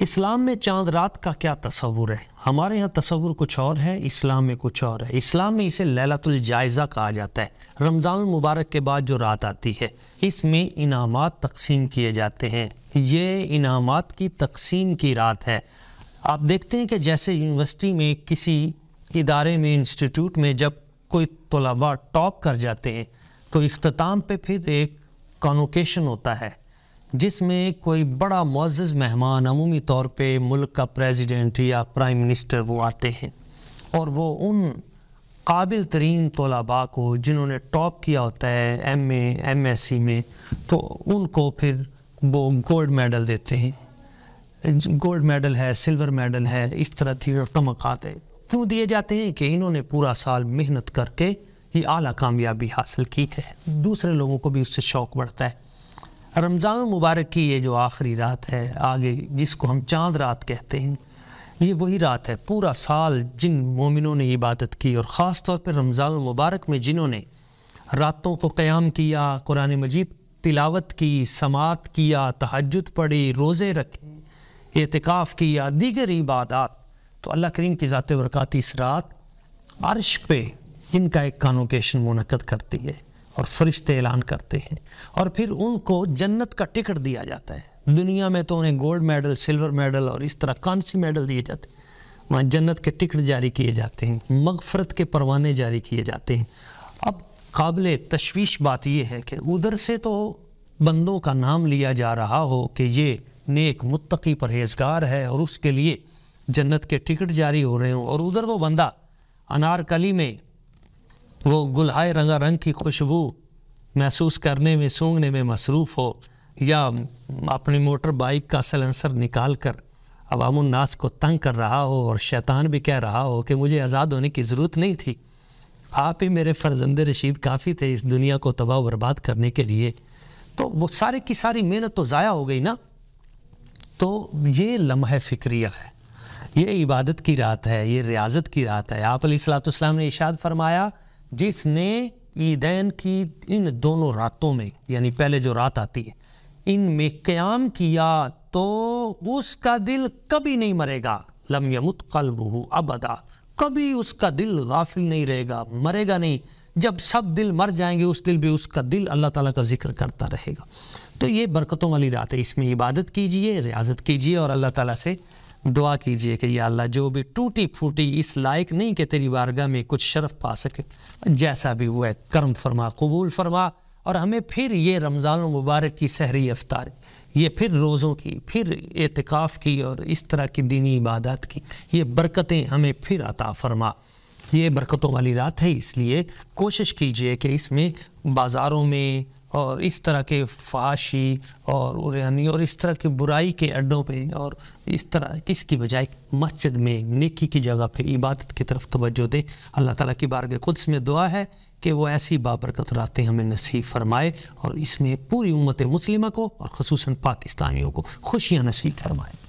اسلام میں چاند رات کا کیا تصور ہے؟ ہمارے ہاں تصور کچھ اور ہے، اسلام میں کچھ اور ہے۔ اسلام میں اسے لیلۃ الجائزہ کہا جاتا ہے۔ رمضان المبارک کے بعد جو رات آتی ہے اس میں انعامات تقسیم کیے جاتے ہیں۔ یہ انعامات کی تقسیم کی رات ہے۔ آپ دیکھتے ہیں کہ جیسے یونیورسٹی میں کسی ادارے میں انسٹیٹیوٹ میں جب کوئی طلباء ٹاپ کر جاتے ہیں تو اختتام پہ پھر ایک کانوکیشن ہوتا ہے جس میں کوئی بڑا معزز مہمان عمومی طور پہ ملک کا پریزیڈنٹ یا پرائم منسٹر وہ آتے ہیں اور وہ ان قابل ترین طلباء کو جنہوں نے ٹاپ کیا ہوتا ہے ایم ایس سی میں، تو ان کو پھر وہ گولڈ میڈل دیتے ہیں۔ گولڈ میڈل ہے، سلور میڈل ہے، اس طرح کی تمغات ہے۔ کیوں دیے جاتے ہیں؟ کہ انہوں نے پورا سال محنت کر کے یہ اعلیٰ کامیابی حاصل کی ہے۔ دوسرے لوگوں کو بھی اس سے شوق بڑھتا ہے۔ رمضان المبارک کی یہ جو آخری رات ہے آگے جس کو ہم چاند رات کہتے ہیں، یہ وہی رات ہے پورا سال جن مومنوں نے عبادت کی، اور خاص طور پر رمضان المبارک میں جنہوں نے راتوں کو قیام کیا، قرآن مجید تلاوت کی، سماعت کیا، تہجد پڑھی، روزے رکھے، اعتکاف کیا، دیگر عبادات، تو اللہ کریم کی ذات برکات اس رات عرش پہ ان کا ایک کانوکیشن منعقد کرتی ہے اور فرشتے اعلان کرتے ہیں، اور پھر ان کو جنت کا ٹکٹ دیا جاتا ہے۔ دنیا میں تو انہیں گولڈ میڈل، سلور میڈل اور اس طرح کانسی میڈل دیے جاتے ہیں، وہاں جنت کے ٹکٹ جاری کیے جاتے ہیں، مغفرت کے پروانے جاری کیے جاتے ہیں۔ اب قابل تشویش بات یہ ہے کہ ادھر سے تو بندوں کا نام لیا جا رہا ہو کہ یہ نیک متقی پرہیزگار ہے اور اس کے لیے جنت کے ٹکٹ جاری ہو رہے ہوں، اور ادھر وہ بندہ انارکلی میں وہ گلہائے رنگا رنگ کی خوشبو محسوس کرنے میں، سونگھنے میں مصروف ہو، یا اپنی موٹر بائیک کا سلنسر نکال کر عوام الناس کو تنگ کر رہا ہو، اور شیطان بھی کہہ رہا ہو کہ مجھے آزاد ہونے کی ضرورت نہیں تھی، آپ ہی میرے فرزند رشید کافی تھے اس دنیا کو تباہ و برباد کرنے کے لیے، تو وہ سارے کی ساری محنت تو ضائع ہو گئی نا۔ تو یہ لمحہ فکریہ ہے، یہ عبادت کی رات ہے، یہ ریاضت کی رات ہے۔ آپ علیہ الصلوۃ والسلام نے ارشاد فرمایا جس نے عیدین کی ان دونوں راتوں میں، یعنی پہلے جو رات آتی ہے ان میں قیام کیا تو اس کا دل کبھی نہیں مرے گا، لم یمت قلبہ ابدا، کبھی اس کا دل غافل نہیں رہے گا، مرے گا نہیں۔ جب سب دل مر جائیں گے اس دل بھی اس کا دل اللہ تعالیٰ کا ذکر کرتا رہے گا۔ تو یہ برکتوں والی رات ہے، اس میں عبادت کیجئے، ریاضت کیجئے، اور اللہ تعالیٰ سے دعا کیجئے کہ یا اللہ جو بھی ٹوٹی پھوٹی اس لائق نہیں کہ تیری بارگاہ میں کچھ شرف پا سکے، جیسا بھی ہوا ہے کرم فرما، قبول فرما، اور ہمیں پھر یہ رمضان المبارک کی سحری افطاری، یہ پھر روزوں کی، پھر اعتکاف کی اور اس طرح کی دینی عبادات کی یہ برکتیں ہمیں پھر عطا فرما۔ یہ برکتوں والی رات ہے، اس لیے کوشش کیجئے کہ اس میں بازاروں میں اور اس طرح کے فحاشی اور اریانی اور اس طرح کے برائی کے اڈوں پہ، اور اس طرح اس کی بجائے مسجد میں نیکی کی جگہ پہ عبادت کی طرف توجہ دے۔ اللہ تعالیٰ کی بارگاہ قدس میں دعا ہے کہ وہ ایسی بابرکت راتیں ہمیں نصیب فرمائے، اور اس میں پوری امت مسلمہ کو اور خصوصاً پاکستانیوں کو خوشیاں نصیب فرمائے۔